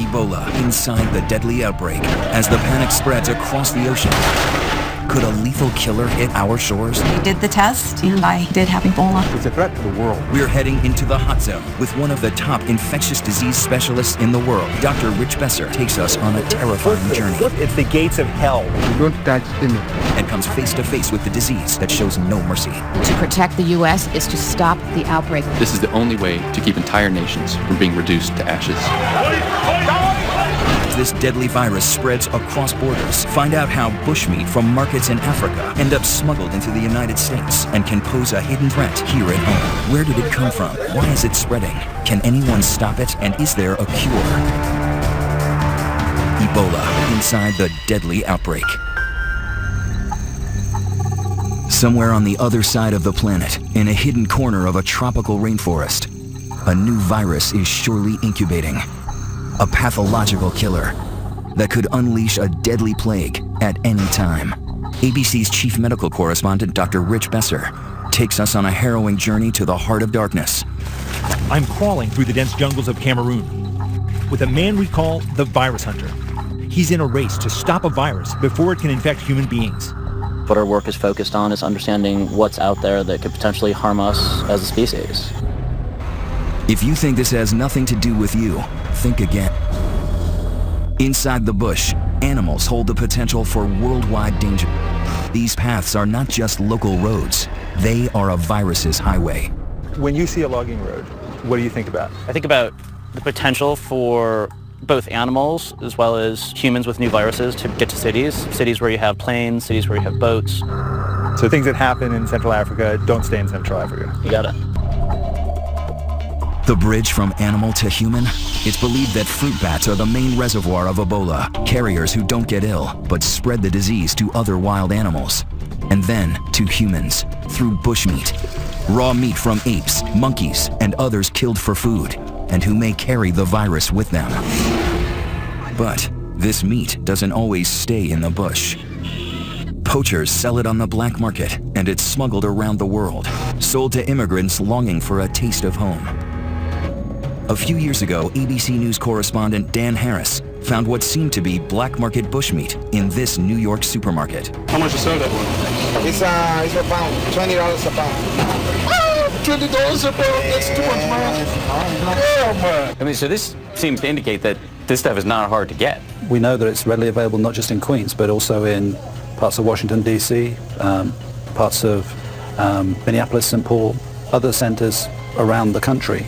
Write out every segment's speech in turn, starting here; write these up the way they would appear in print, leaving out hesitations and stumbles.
Ebola inside the deadly outbreak as the panic spreads across the ocean. Could a lethal killer hit our shores? We did the test, and I did have Ebola. It's a threat to the world. We're heading into the hot zone with one of the top infectious disease specialists in the world. Dr. Rich Besser takes us on a terrifying journey. It's the gates of hell. We don't touch any. And comes face to face with the disease that shows no mercy. To protect the U.S. is to stop the outbreak. This is the only way to keep entire nations from being reduced to ashes. This deadly virus spreads across borders. Find out how bushmeat from markets in Africa end up smuggled into the United States and can pose a hidden threat here at home. Where did it come from? Why is it spreading? Can anyone stop it? And is there a cure? Ebola inside the deadly outbreak. Somewhere on the other side of the planet, in a hidden corner of a tropical rainforest, a new virus is surely incubating. A pathological killer that could unleash a deadly plague at any time. ABC's chief medical correspondent, Dr. Rich Besser, takes us on a harrowing journey to the heart of darkness. I'm crawling through the dense jungles of Cameroon with a man we call the virus hunter. He's in a race to stop a virus before it can infect human beings. What our work is focused on is understanding what's out there that could potentially harm us as a species. If you think this has nothing to do with you, think again. Inside the bush, animals hold the potential for worldwide danger. These paths are not just local roads, they are a virus's highway. When you see a logging road, what do you think about? I think about the potential for both animals as well as humans with new viruses to get to cities where you have planes, cities where you have boats. So things that happen in Central Africa don't stay in Central Africa. You got it. The bridge from animal to human? It's believed that fruit bats are the main reservoir of Ebola, carriers who don't get ill, but spread the disease to other wild animals. And then to humans, through bushmeat. Raw meat from apes, monkeys, and others killed for food, and who may carry the virus with them. But this meat doesn't always stay in the bush. Poachers sell it on the black market, and it's smuggled around the world, sold to immigrants longing for a taste of home. A few years ago, ABC News correspondent Dan Harris found what seemed to be black market bushmeat in this New York supermarket. How much you sell that one? It's a pound, $20 a pound. $20 a pound, that's too much, man. Yeah, man. I mean, so this seems to indicate that this stuff is not hard to get. We know that it's readily available not just in Queens, but also in parts of Washington, D.C., parts of Minneapolis, St. Paul, other centers around the country.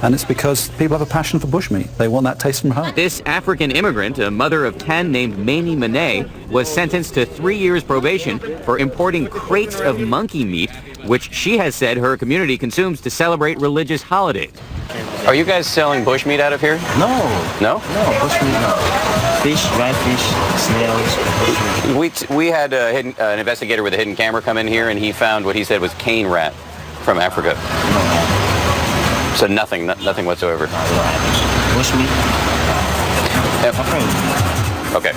And it's because people have a passion for bushmeat. They want that taste from home. This African immigrant, a mother of 10 named Mamie Monet, was sentenced to 3 years probation for importing crates of monkey meat, which she has said her community consumes to celebrate religious holidays. Are you guys selling bushmeat out of here? No. No? No, bushmeat no. Fish, dried fish, snails, bushmeat. We had an investigator with a hidden camera come in here, and he found what he said was cane rat from Africa. No. So nothing whatsoever. Bushmeat. Okay.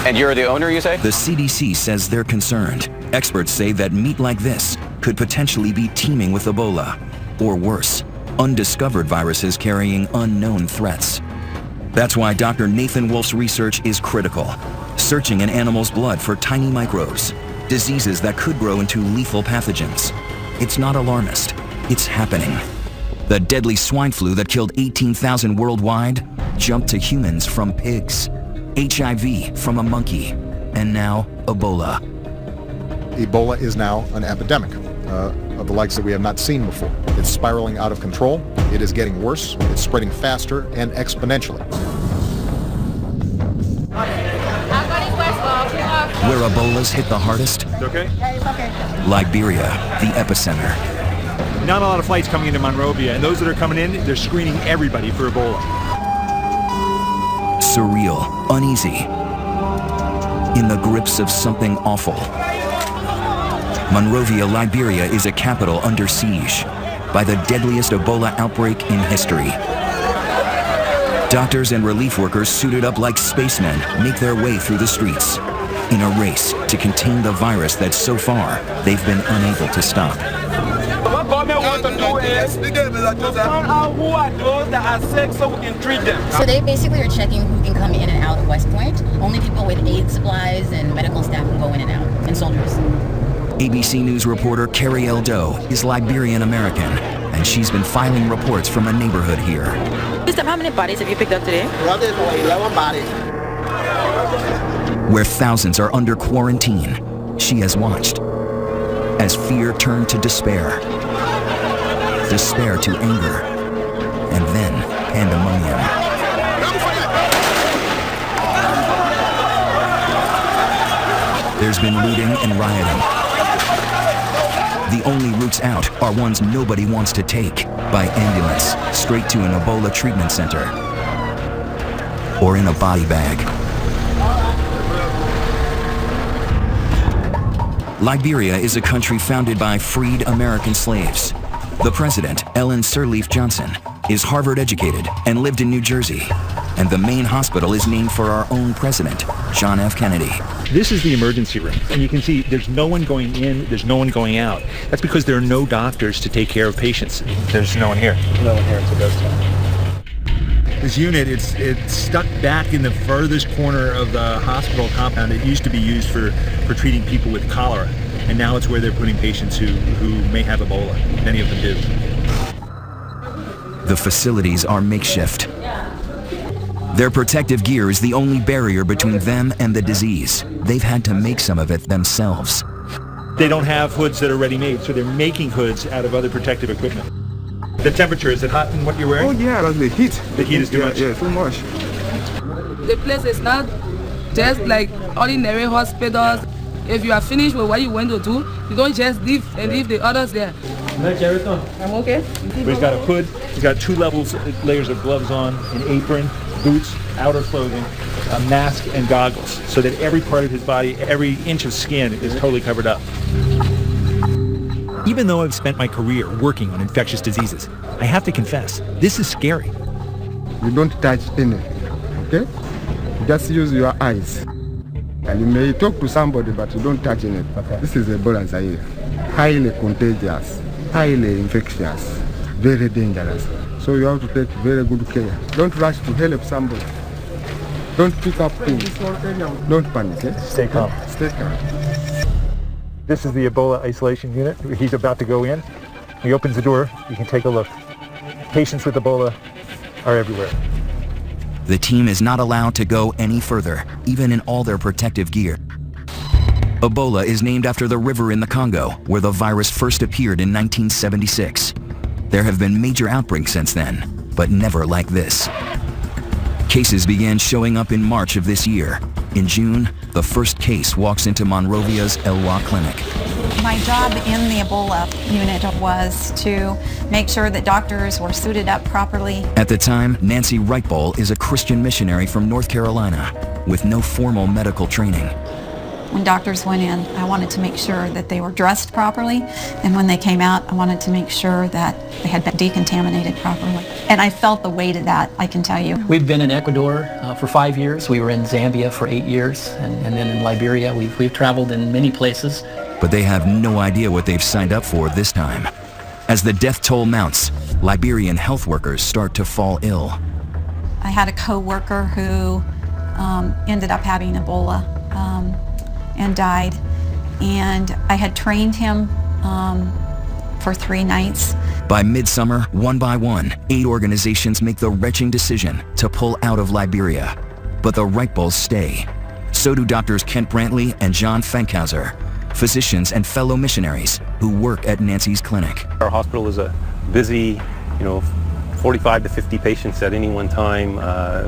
And you're the owner, you say? The CDC says they're concerned. Experts say that meat like this could potentially be teeming with Ebola, or worse, undiscovered viruses carrying unknown threats. That's why Dr. Nathan Wolf's research is critical, searching in animals' blood for tiny microbes, diseases that could grow into lethal pathogens. It's not alarmist. It's happening. The deadly swine flu that killed 18,000 worldwide jumped to humans from pigs, HIV from a monkey, and now Ebola. Ebola is now an epidemic of the likes that we have not seen before. It's spiraling out of control. It is getting worse. It's spreading faster and exponentially. Where Ebola's hit the hardest? Okay? Liberia, the epicenter. Not a lot of flights coming into Monrovia, and those that are coming in, they're screening everybody for Ebola. Surreal, uneasy, in the grips of something awful. Monrovia, Liberia is a capital under siege by the deadliest Ebola outbreak in history. Doctors and relief workers suited up like spacemen make their way through the streets in a race to contain the virus that so far they've been unable to stop. is to find out who are those that are sick so we can treat them. So they basically are checking who can come in and out of West Point. Only people with aid supplies and medical staff can go in and out, and soldiers. ABC News reporter Carrie L. Doe is Liberian-American, and she's been filing reports from a neighborhood here. How many bodies have you picked up today? 11 bodies. Where thousands are under quarantine, she has watched as fear turned to despair, despair to anger, and then pandemonium. There's been looting and rioting. The only routes out are ones nobody wants to take, by ambulance, straight to an Ebola treatment center, or in a body bag. Liberia is a country founded by freed American slaves. The president, Ellen Sirleaf Johnson, is Harvard educated and lived in New Jersey. And the main hospital is named for our own president, John F. Kennedy. This is the emergency room, and you can see there's no one going in, there's no one going out. That's because there are no doctors to take care of patients. There's no one here. No one here, it's a ghost town. This unit, it's stuck back in the furthest corner of the hospital compound. It used to be used for treating people with cholera, and now it's where they're putting patients who may have Ebola. Many of them do. The facilities are makeshift. Their protective gear is the only barrier between them and the disease. They've had to make some of it themselves. They don't have hoods that are ready-made, so they're making hoods out of other protective equipment. The temperature, is it hot in what you're wearing? Oh yeah, that's the heat. The heat is too much? Yeah, too much. The place is not just like ordinary hospitals. If you are finished with what you want to do, you don't just leave and leave the others there. I'm okay. He's got a hood, he's got 2 layers of gloves on, an apron, boots, outer clothing, a mask, and goggles, so that every part of his body, every inch of skin is totally covered up. Even though I've spent my career working on infectious diseases, I have to confess, this is scary. You don't touch anything, okay? Just use your eyes. And you may talk to somebody, but you don't touch anything. Okay. This is Ebola Zaire. Highly contagious, highly infectious, very dangerous. So you have to take very good care. Don't rush to help somebody. Don't pick up things. Don't panic. Eh? Stay calm. Stay calm. This is the Ebola isolation unit. He's about to go in. He opens the door. You can take a look. Patients with Ebola are everywhere. The team is not allowed to go any further, even in all their protective gear. Ebola is named after the river in the Congo, where the virus first appeared in 1976. There have been major outbreaks since then, but never like this. Cases began showing up in March of this year. In June, the first case walks into Monrovia's Elwa clinic. My job in the Ebola unit was to make sure that doctors were suited up properly. At the time, Nancy Wrightbowl is a Christian missionary from North Carolina with no formal medical training. When doctors went in, I wanted to make sure that they were dressed properly, and when they came out, I wanted to make sure that they had been decontaminated properly. And I felt the weight of that, I can tell you. We've been in Ecuador for 5 years. We were in Zambia for 8 years, and then in Liberia. We've traveled in many places. But they have no idea what they've signed up for this time. As the death toll mounts, Liberian health workers start to fall ill. I had a co-worker who ended up having Ebola and died. And I had trained him for 3 nights. By midsummer, one by one, 8 organizations make the wrenching decision to pull out of Liberia. But the Wrightbowls stay. So do Drs. Kent Brantley and John Fankhauser, physicians and fellow missionaries who work at Nancy's clinic. Our hospital is a busy, 45 to 50 patients at any one time,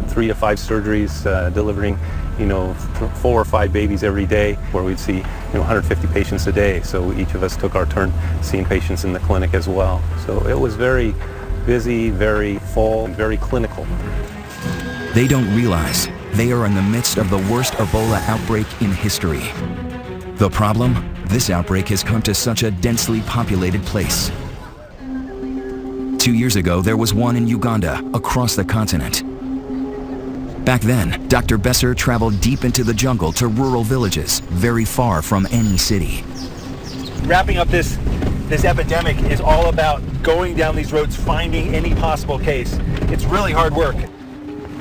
3 to 5 surgeries, delivering, 4 or 5 babies every day, where we'd see, 150 patients a day. So each of us took our turn seeing patients in the clinic as well. So it was very busy, very full, and very clinical. They don't realize they are in the midst of the worst Ebola outbreak in history. The problem? This outbreak has come to such a densely populated place. 2 years ago, there was one in Uganda, across the continent. Back then, Dr. Besser traveled deep into the jungle to rural villages, very far from any city. Wrapping up this this epidemic is all about going down these roads, finding any possible case. It's really hard work.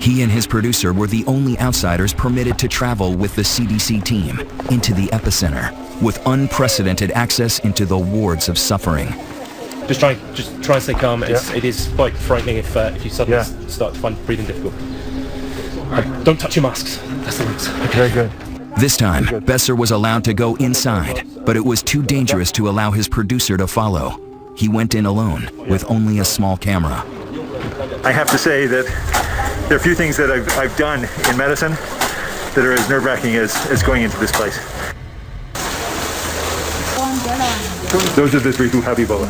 He and his producer were the only outsiders permitted to travel with the CDC team into the epicenter, with unprecedented access into the wards of suffering. Just try and stay calm. It is quite frightening if you suddenly start to find breathing difficult. Don't touch your masks. That's the words. Very good. This time, Besser was allowed to go inside, but it was too dangerous to allow his producer to follow. He went in alone, with only a small camera. I have to say that there are a few things that I've done in medicine that are as nerve-wracking as going into this place. Those are the 3 who have Ebola.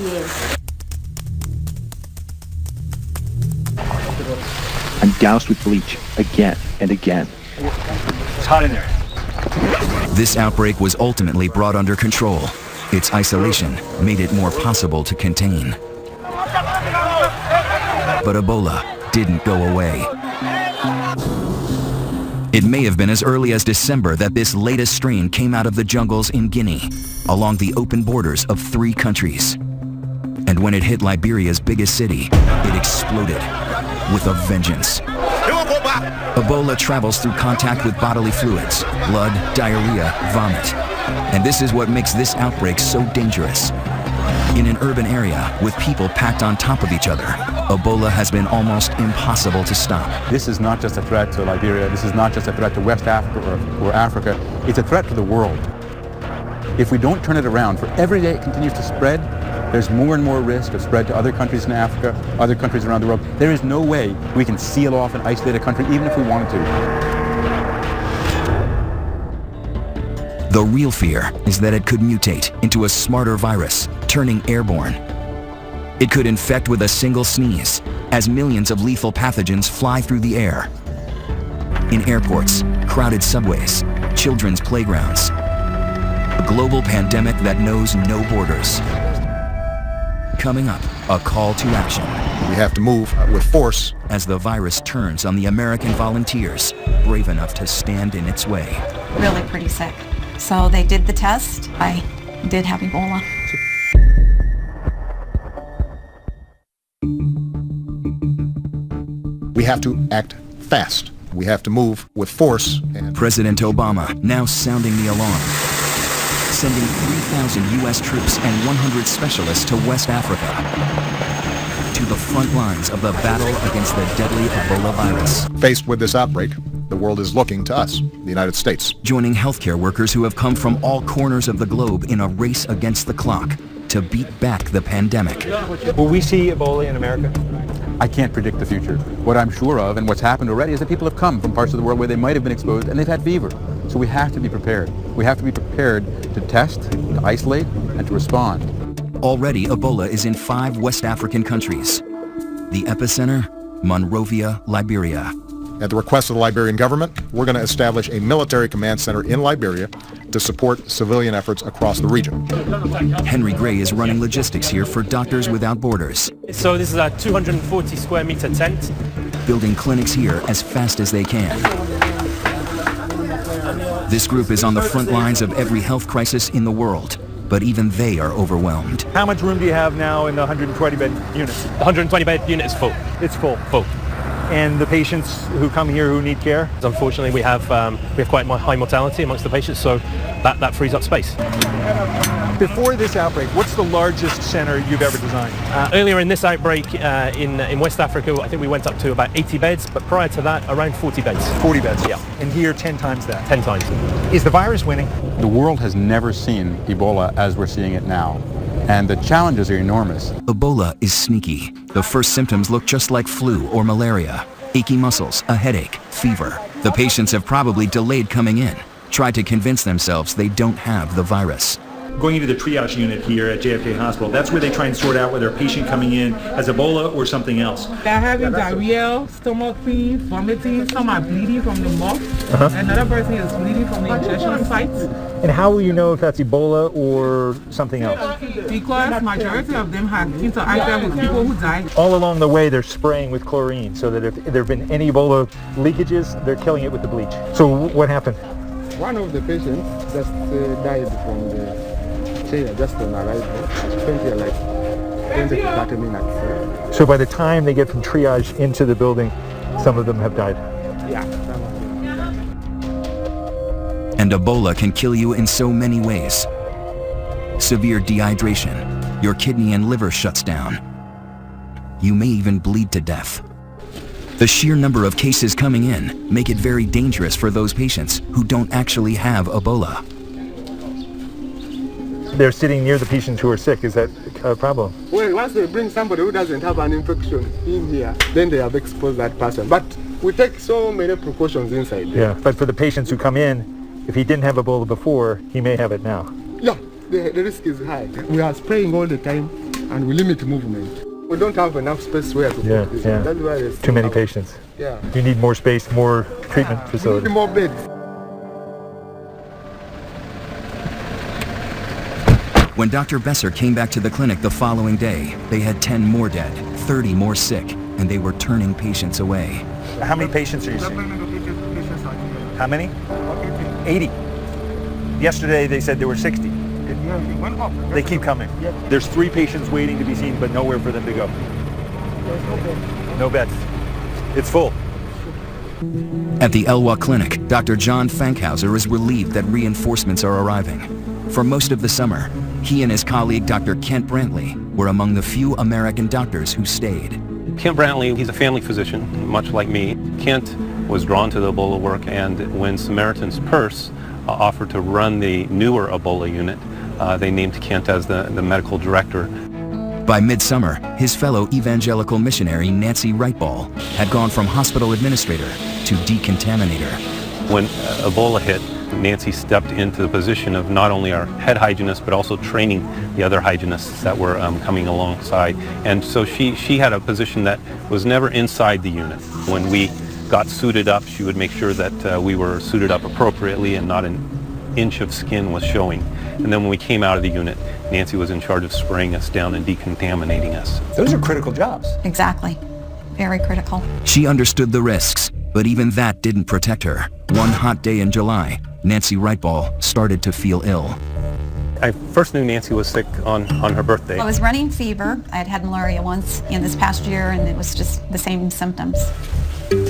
I'm doused with bleach again and again. It's hot in there. This outbreak was ultimately brought under control. Its isolation made it more possible to contain. But Ebola didn't go away. It may have been as early as December that this latest strain came out of the jungles in Guinea, along the open borders of 3 countries. And when it hit Liberia's biggest city, it exploded with a vengeance. Ebola travels through contact with bodily fluids, blood, diarrhea, vomit. And this is what makes this outbreak so dangerous. In an urban area with people packed on top of each other, Ebola has been almost impossible to stop. This is not just a threat to Liberia, this is not just a threat to West Africa or Africa, it's a threat to the world. If we don't turn it around, for every day it continues to spread, there's more and more risk of spread to other countries in Africa, other countries around the world. There is no way we can seal off and isolate a country, even if we wanted to. The real fear is that it could mutate into a smarter virus, turning airborne. It could infect with a single sneeze, as millions of lethal pathogens fly through the air. In airports, crowded subways, children's playgrounds. A global pandemic that knows no borders. Coming up, a call to action. We have to move with force as the virus turns on the American volunteers, brave enough to stand in its way. Really pretty sick. So they did the test. I did have Ebola. We have to act fast. We have to move with force. And President Obama now sounding the alarm, sending 3,000 U.S. troops and 100 specialists to West Africa, to the front lines of the battle against the deadly Ebola virus. Faced with this outbreak, the world is looking to us, the United States. Joining healthcare workers who have come from all corners of the globe in a race against the clock to beat back the pandemic. Will we see Ebola in America? I can't predict the future. What I'm sure of, and what's happened already, is that people have come from parts of the world where they might have been exposed and they've had fever. So we have to be prepared. We have to be prepared to test, to isolate, and to respond. Already, Ebola is in 5 West African countries. The epicenter, Monrovia, Liberia. At the request of the Liberian government, we're going to establish a military command center in Liberia to support civilian efforts across the region. Henry Gray is running logistics here for Doctors Without Borders. So this is a 240 square meter tent. Building clinics here as fast as they can. This group is on the front lines of every health crisis in the world, but even they are overwhelmed. How much room do you have now in the 120-bed units? The 120-bed unit is full. It's full. Full. And the patients who come here who need care? Unfortunately, we have quite high mortality amongst the patients, so that frees up space. Before this outbreak, what's the largest center you've ever designed? Earlier in this outbreak in West Africa, I think we went up to about 80 beds, but prior to that, around 40 beds. 40 beds? Yeah. And here, 10 times that? 10 times. Is the virus winning? The world has never seen Ebola as we're seeing it now. And the challenges are enormous. Ebola is sneaky. The first symptoms look just like flu or malaria. Achy muscles, a headache, fever. The patients have probably delayed coming in, tried to convince themselves they don't have the virus. Going into the triage unit here at JFK Hospital, that's where they try and sort out whether a patient coming in has Ebola or something else. They're having diarrhea, stomach pain, vomiting, some are bleeding from the mouth. Another person is bleeding from the injection sites. And how will you know if that's Ebola or something else? Because majority of them have interacted with people who died. All along the way, they're spraying with chlorine so that if there have been any Ebola leakages, they're killing it with the bleach. So what happened? One of the patients just died from the here just on arrival. I spent here like 20 to 30 minutes. So by the time they get from triage into the building, some of them have died. Yeah. And Ebola can kill you in so many ways. Severe dehydration, your kidney and liver shuts down. You may even bleed to death. The sheer number of cases coming in make it very dangerous for those patients who don't actually have Ebola. They're sitting near the patients who are sick. Is that a problem? Well, once they bring somebody who doesn't have an infection in here, then they have exposed that person. But we take so many precautions inside there. Yeah, but for the patients who come in, if he didn't have Ebola before, he may have it now. Yeah, the risk is high. We are spraying all the time and we limit movement. We don't have enough space where to put this. Yeah. That's why there's too many patients. Yeah. You need more space, more treatment We facilities. need more beds. When Dr. Besser came back to the clinic the following day, they had 10 more dead, 30 more sick, and they were turning patients away. How many patients are you seeing? How many? 80. Yesterday they said there were 60. They keep coming. There's 3 patients waiting to be seen, but nowhere for them to go. No beds. It's full. At the Elwha Clinic, Dr. John Fankhauser is relieved that reinforcements are arriving. For most of the summer, he and his colleague Dr. Kent Brantley were among the few American doctors who stayed. Kent Brantley, he's a family physician, much like me. Kent was drawn to the Ebola work, and when Samaritan's Purse offered to run the newer Ebola unit, they named Kent as the medical director. By midsummer, his fellow evangelical missionary Nancy Wrightball had gone from hospital administrator to decontaminator. When Ebola hit, Nancy stepped into the position of not only our head hygienist, but also training the other hygienists that were coming alongside. And so she had a position that was never inside the unit. When we got suited up, she would make sure that we were suited up appropriately and not an inch of skin was showing. And then when we came out of the unit, Nancy was in charge of spraying us down and decontaminating us. Those are critical jobs. Exactly. Very critical. She understood the risks, but even that didn't protect her. One hot day in July, Nancy Wrightball started to feel ill. I first knew Nancy was sick on her birthday. I was running fever. I had malaria once in this past year, and it was just the same symptoms.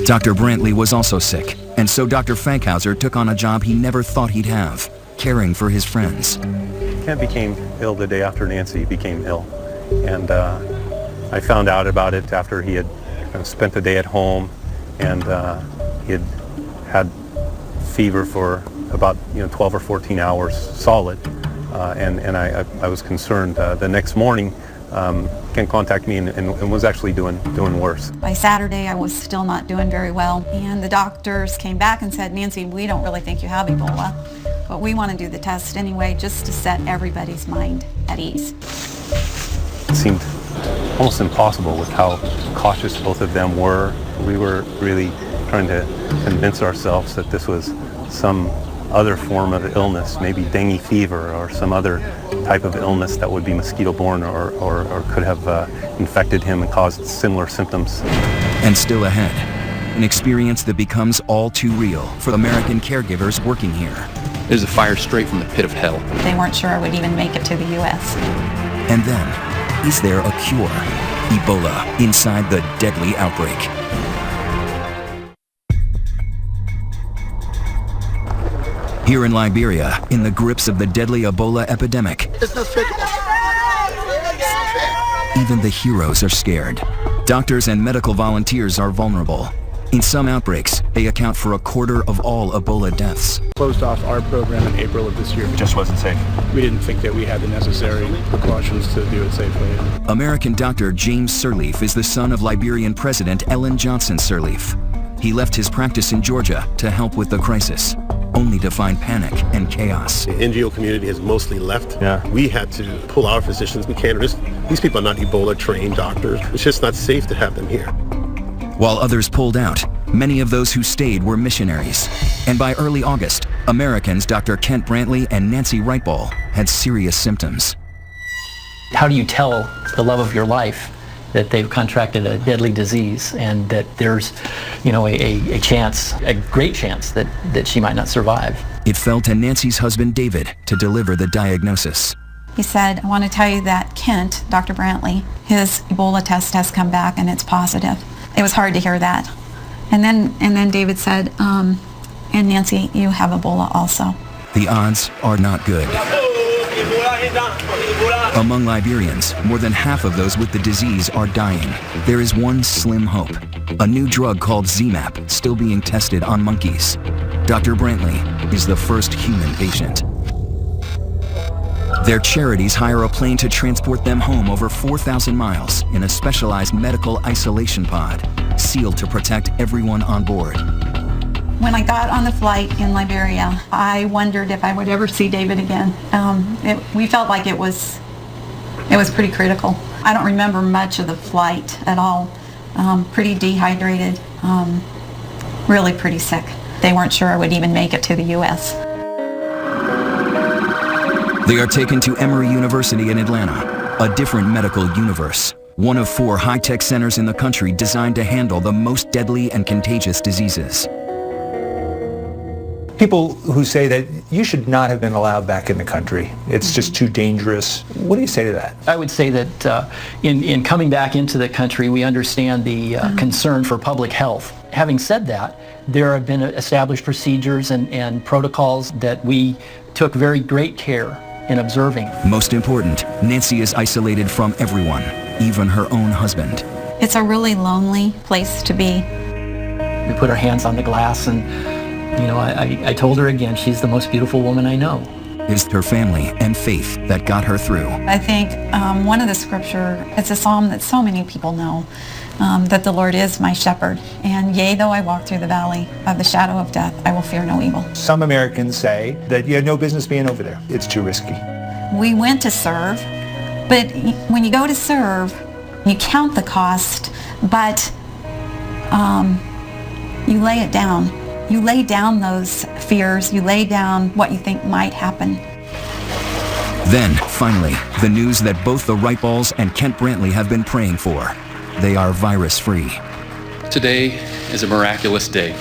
Dr. Brantley was also sick, and so Dr. Fankhauser took on a job he never thought he'd have, caring for his friends. Kent became ill the day after Nancy became ill, and I found out about it after he had spent the day at home, and he had had fever for about 12 or 14 hours solid, and I was concerned. The next morning, Kent contacted me and was actually doing worse. By Saturday, I was still not doing very well, and the doctors came back and said, Nancy, we don't really think you have Ebola, but we want to do the test anyway just to set everybody's mind at ease. It seemed almost impossible with how cautious both of them were. We were really trying to convince ourselves that this was some other form of illness, maybe dengue fever or some other type of illness that would be mosquito-borne or could have infected him and caused similar symptoms. And still ahead, an experience that becomes all too real for American caregivers working here. It is a fire straight from the pit of hell. They weren't sure I would even make it to the U.S. And then, is there a cure? Ebola inside the deadly outbreak. Here in Liberia, in the grips of the deadly Ebola epidemic, even the heroes are scared. Doctors and medical volunteers are vulnerable. In some outbreaks, they account for a quarter of all Ebola deaths. Closed off our program in April of this year. It just wasn't safe. We didn't think that we had the necessary precautions to do it safely. American doctor James Sirleaf is the son of Liberian President Ellen Johnson Sirleaf. He left his practice in Georgia to help with the crisis, only to find panic and chaos. The NGO community has mostly left. Yeah. We had to pull our physicians. We can't risk. These people are not Ebola-trained doctors. It's just not safe to have them here. While others pulled out, many of those who stayed were missionaries. And by early August, Americans Dr. Kent Brantley and Nancy Wrightball had serious symptoms. How do you tell the love of your life that they've contracted a deadly disease and that there's, a chance, a great chance that she might not survive? It fell to Nancy's husband David to deliver the diagnosis. He said, I want to tell you that Kent, Dr. Brantley, his Ebola test has come back and it's positive. It was hard to hear that. And then David said, and Nancy, you have Ebola also. The odds are not good. Among Liberians, more than half of those with the disease are dying. There is one slim hope. A new drug called ZMapp still being tested on monkeys. Dr. Brantley is the first human patient. Their charities hire a plane to transport them home over 4,000 miles in a specialized medical isolation pod, sealed to protect everyone on board. When I got on the flight in Liberia, I wondered if I would ever see David again. We felt like it was pretty critical. I don't remember much of the flight at all. Pretty dehydrated, really pretty sick. They weren't sure I would even make it to the U.S. They are taken to Emory University in Atlanta, a different medical universe. One of 4 high-tech centers in the country designed to handle the most deadly and contagious diseases. People who say that you should not have been allowed back in the country, it's just too dangerous. What do you say to that? I would say that in coming back into the country, we understand the concern for public health. Having said that, there have been established procedures and protocols that we took very great care in observing. Most important, Nancy is isolated from everyone, even her own husband. It's a really lonely place to be. We put our hands on the glass and I told her again, she's the most beautiful woman I know. It's her family and faith that got her through. I think one of the scripture, it's a psalm that so many people know, that the Lord is my shepherd. And yea, though I walk through the valley of the shadow of death, I will fear no evil. Some Americans say that you had no business being over there. It's too risky. We went to serve, but when you go to serve, you count the cost, but you lay it down. You lay down those fears, you lay down what you think might happen. Then, finally, the news that both the Wright-Balls and Kent Brantley have been praying for. They are virus-free. Today is a miraculous day.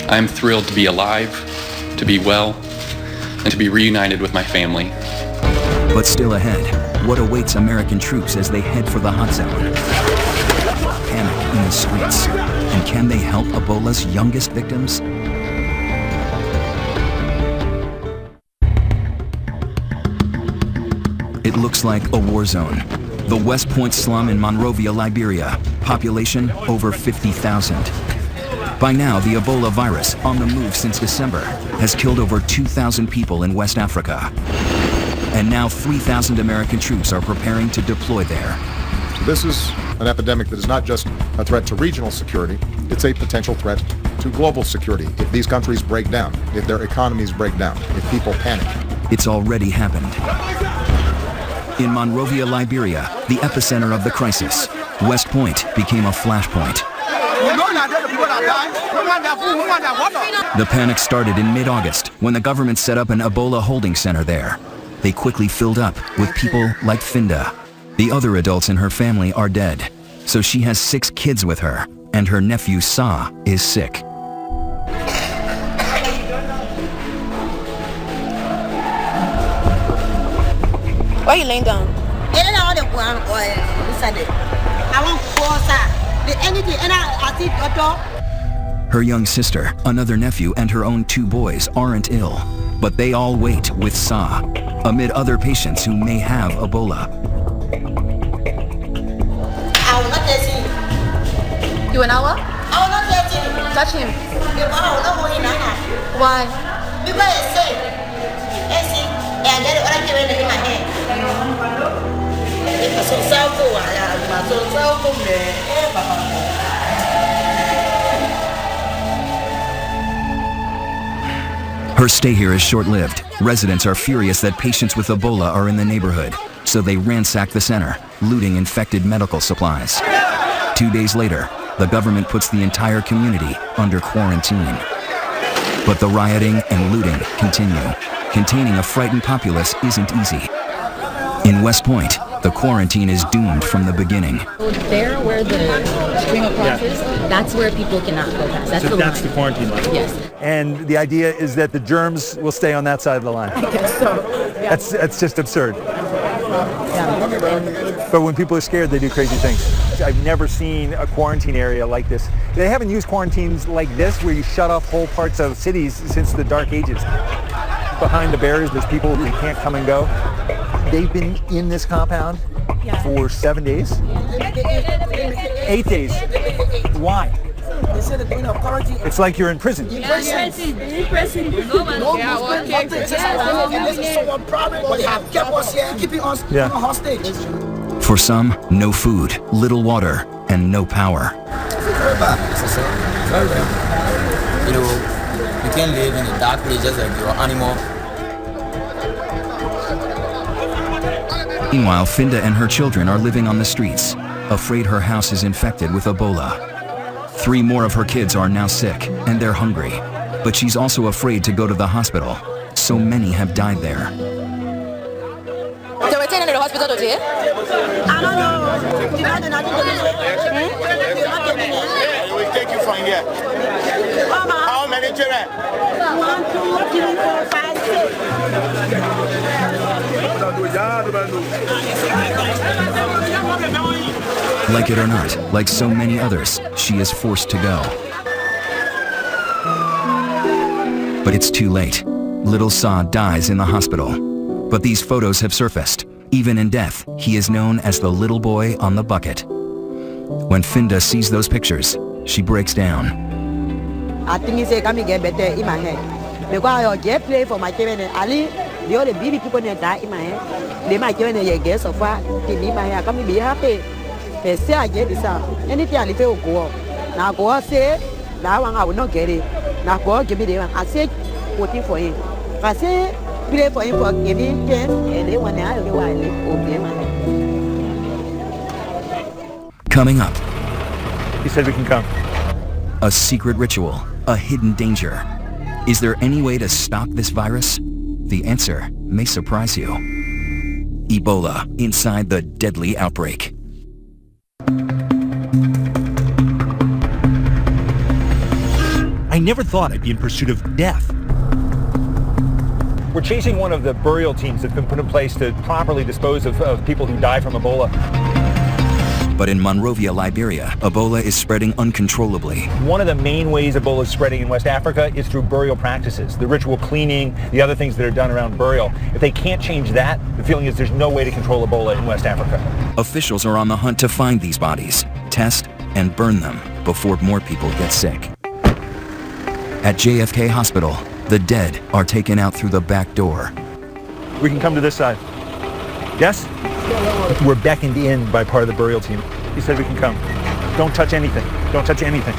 I am thrilled to be alive, to be well, and to be reunited with my family. But still ahead, what awaits American troops as they head for the hot zone? Panic in the streets. And can they help Ebola's youngest victims? It looks like a war zone. The West Point slum in Monrovia, Liberia. Population over 50,000. By now, the Ebola virus, on the move since December, has killed over 2,000 people in West Africa. And now 3,000 American troops are preparing to deploy there. This is an epidemic that is not just a threat to regional security, it's a potential threat to global security. If these countries break down, if their economies break down, if people panic. It's already happened. In Monrovia, Liberia, the epicenter of the crisis, West Point became a flashpoint. The panic started in mid-August when the government set up an Ebola holding center there. They quickly filled up with people like Finda. The other adults in her family are dead, so she has 6 kids with her, and her nephew Sa is sick. Why are you laying down? Her young sister, another nephew, and her own 2 boys aren't ill, but they all wait with Sa, amid other patients who may have Ebola. You an hour? I will not let him. Touch him. Why? Because it's safe. It's safe. And then what I give in my hand. Her stay here is short-lived. Residents are furious that patients with Ebola are in the neighborhood, so they ransack the center, looting infected medical supplies. 2 days later, the government puts the entire community under quarantine. But the rioting and looting continue. Containing a frightened populace isn't easy. In West Point, the quarantine is doomed from the beginning. So there where the stream across is, that's where people cannot go past. That's the quarantine line. Yes. And the idea is that the germs will stay on that side of the line. I guess so. Yeah. That's just absurd. But when people are scared, they do crazy things. I've never seen a quarantine area like this. They haven't used quarantines like this where you shut off whole parts of cities since the Dark Ages. Behind the barriers, there's people who can't come and go. They've been in this compound for 7 days? 8 days. Why? It's like you're in prison. For some, no food, little water, and no power. You know, you can't live in a dark place just like your animal. Meanwhile, Finda and her children are living on the streets, afraid her house is infected with Ebola. 3 more of her kids are now sick, and they're hungry. But she's also afraid to go to the hospital. So many have died there. They were taken to the hospital today? I don't know. We take you from here. How many children? 1, 2, 3, 4, 5, 6. Like it or not, like so many others, she is forced to go. But it's too late. Little Sa dies in the hospital. But these photos have surfaced. Even in death, he is known as the little boy on the bucket. When Finda sees those pictures, she breaks down. I think it's going to get better in my head. Because I get play for my children. Ali, the other baby people that die in my head. They might give me a guess of what they need my hair. Come be happy. They say I get this out. Anything I will go up. Now go out say that one I will not get it. Now go out give me the one. I say voting for him. I say play for him for giving chance and they want to have the one okay man. Coming up. He said we can come. A secret ritual, a hidden danger. Is there any way to stop this virus? The answer may surprise you. Ebola inside the deadly outbreak. I never thought I'd be in pursuit of death. We're chasing one of the burial teams that's been put in place to properly dispose of people who die from Ebola. But in Monrovia, Liberia, Ebola is spreading uncontrollably. One of the main ways Ebola is spreading in West Africa is through burial practices, the ritual cleaning, the other things that are done around burial. If they can't change that, the feeling is there's no way to control Ebola in West Africa. Officials are on the hunt to find these bodies, test, and burn them before more people get sick. At JFK Hospital, the dead are taken out through the back door. We can come to this side. Yes? We're beckoned in by part of the burial team. He said we can come. Don't touch anything. Don't touch anything.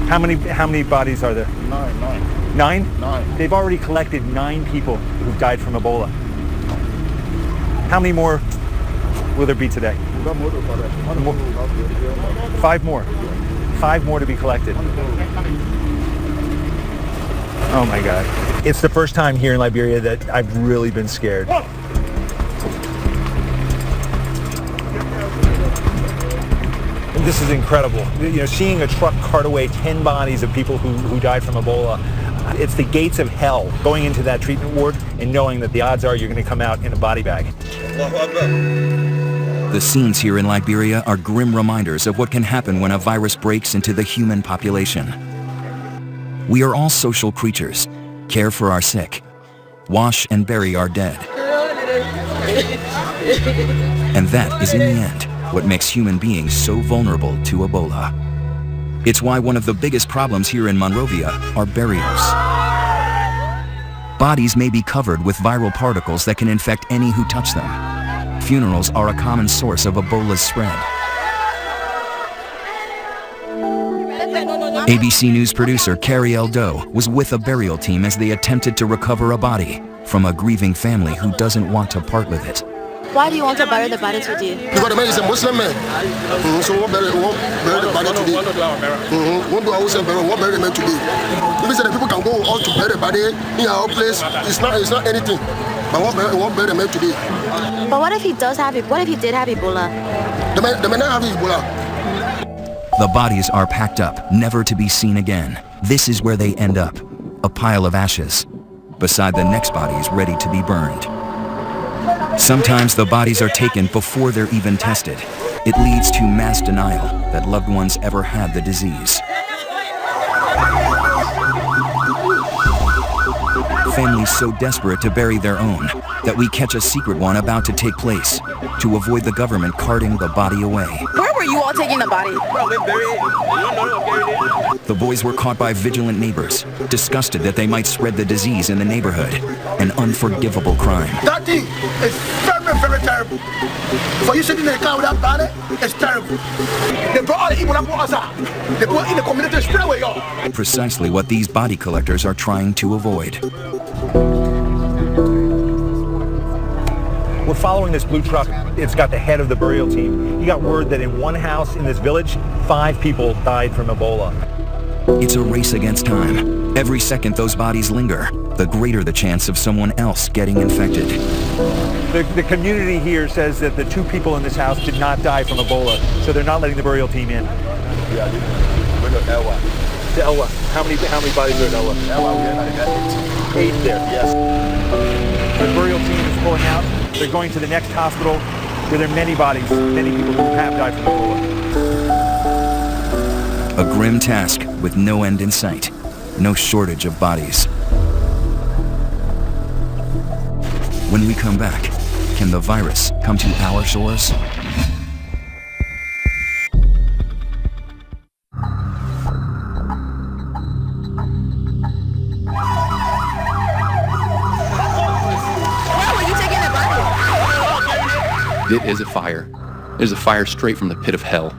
How many bodies are there? 9. 9? 9. They've already collected 9 people who've died from Ebola. How many more will there be today? 5 more. 5 more to be collected. Oh my God. It's the first time here in Liberia that I've really been scared. This is incredible. You know, seeing a truck cart away 10 bodies of people who died from Ebola. It's the gates of hell, going into that treatment ward and knowing that the odds are you're going to come out in a body bag. The scenes here in Liberia are grim reminders of what can happen when a virus breaks into the human population. We are all social creatures, care for our sick, wash and bury our dead. And that is in the end what makes human beings so vulnerable to Ebola. It's why one of the biggest problems here in Monrovia are burials. Bodies may be covered with viral particles that can infect any who touch them. Funerals are a common source of Ebola's spread. ABC News producer Carrie L. Doe was with a burial team as they attempted to recover a body from a grieving family who doesn't want to part with it. Why do you want to bury the body today? Because the man is a Muslim man. So we won't bury the body today. Won't do our own burial, won't bury the man today. If we say that people can go out to bury the body in our place, it's not anything. But what better meant to be? But what if he does have it? What if he did have Ebola? They may not have Ebola. The bodies are packed up, never to be seen again. This is where they end up, a pile of ashes, beside the next bodies ready to be burned. Sometimes the bodies are taken before they're even tested. It leads to mass denial that loved ones ever had the disease. Families so desperate to bury their own that we catch a secret one about to take place to avoid the government carting the body away. Where were you all taking the body? The boys were caught by vigilant neighbors, disgusted that they might spread the disease in the neighborhood, an unforgivable crime. That thing is very, very terrible. For you sitting in a car with that body, it's terrible. They brought all the Ebola outside. They put in the community spread away, y'all. Precisely what these body collectors are trying to avoid. We're following this blue truck. It's got the head of the burial team. He got word that in one house in this village, 5 people died from Ebola. It's a race against time. Every second those bodies linger, the greater the chance of someone else getting infected. The community here says that the 2 people in this house did not die from Ebola, so they're not letting the burial team in. To Elwa. How many bodies are at Elwa? 8 there. Yes. The burial team is pulling out. They're going to the next hospital where there are many bodies, many people who have died from Ebola. A grim task with no end in sight, no shortage of bodies. When we come back, can the virus come to our shores? It is a fire. It is a fire straight from the pit of hell.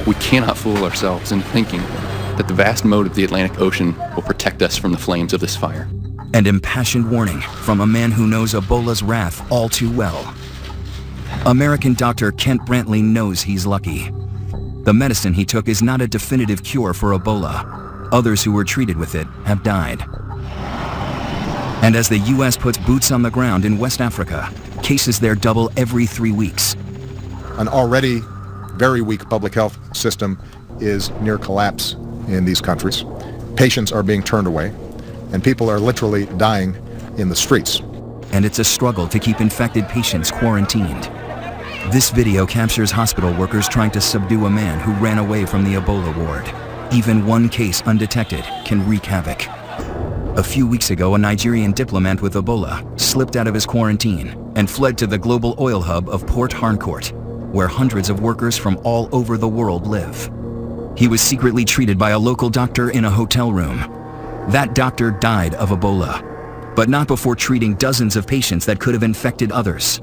We cannot fool ourselves in thinking that the vast moat of the Atlantic Ocean will protect us from the flames of this fire. An impassioned warning from a man who knows Ebola's wrath all too well. American doctor Kent Brantley knows he's lucky. The medicine he took is not a definitive cure for Ebola. Others who were treated with it have died. And as the U.S. puts boots on the ground in West Africa, cases there double every 3 weeks. An already very weak public health system is near collapse in these countries. Patients are being turned away, and people are literally dying in the streets. And it's a struggle to keep infected patients quarantined. This video captures hospital workers trying to subdue a man who ran away from the Ebola ward. Even one case undetected can wreak havoc. A few weeks ago, a Nigerian diplomat with Ebola slipped out of his quarantine and fled to the global oil hub of Port Harcourt, where hundreds of workers from all over the world live. He was secretly treated by a local doctor in a hotel room. That doctor died of Ebola, but not before treating dozens of patients that could have infected others.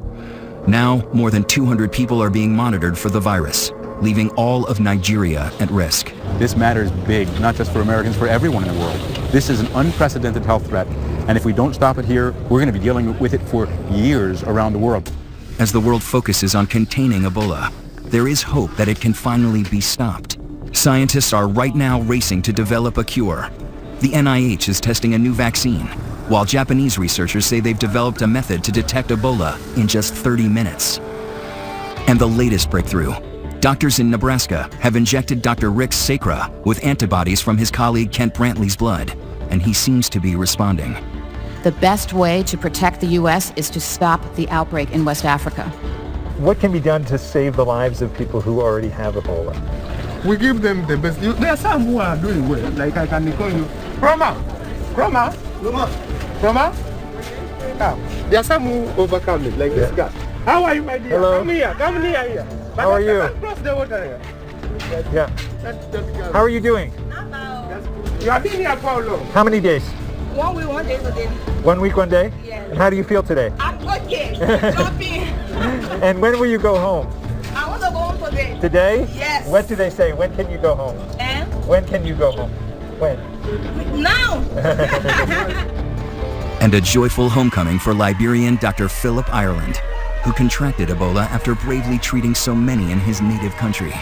Now, more than 200 people are being monitored for the virus, leaving all of Nigeria at risk. This matters big, not just for Americans, for everyone in the world. This is an unprecedented health threat, and if we don't stop it here, we're going to be dealing with it for years around the world. As the world focuses on containing Ebola, there is hope that it can finally be stopped. Scientists are right now racing to develop a cure. The NIH is testing a new vaccine, while Japanese researchers say they've developed a method to detect Ebola in just 30 minutes. And the latest breakthrough, doctors in Nebraska have injected Dr. Rick Sacra with antibodies from his colleague Kent Brantley's blood, and he seems to be responding. The best way to protect the U.S. is to stop the outbreak in West Africa. What can be done to save the lives of people who already have Ebola? We give them the best. There are some who are doing well, like I can call you. Roma! There are some who overcome it, like this guy. How are you, my dear? Hello. Come here. How are you? Cross the water here. Yeah. How are you doing? You have been here for how long? How many days? 1 week, 1 day today. 1 week, 1 day? Yes. And how do you feel today? I'm okay. Jumping. And when will you go home? I want to go home today. Today? Yes. What do they say? When can you go home? And? When can you go home? When? Now. And a joyful homecoming for Liberian Dr. Philip Ireland, who contracted Ebola after bravely treating so many in his native country.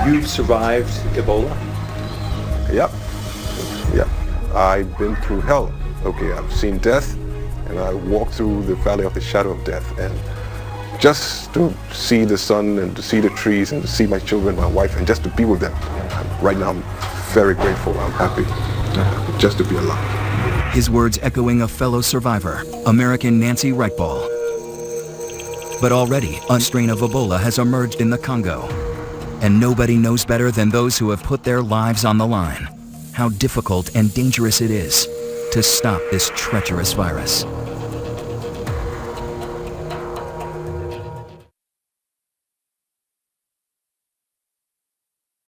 You've survived Ebola? Yep. I've been through hell okay, I've seen death, and I walked through the valley of the shadow of death, and just to see the sun and to see the trees and to see my children, my wife, and just to be with them. Right now I'm very grateful. I'm happy just to be alive. His words echoing a fellow survivor, American Nancy Reichball. But already, a strain of Ebola has emerged in the Congo. And nobody knows better than those who have put their lives on the line how difficult and dangerous it is to stop this treacherous virus.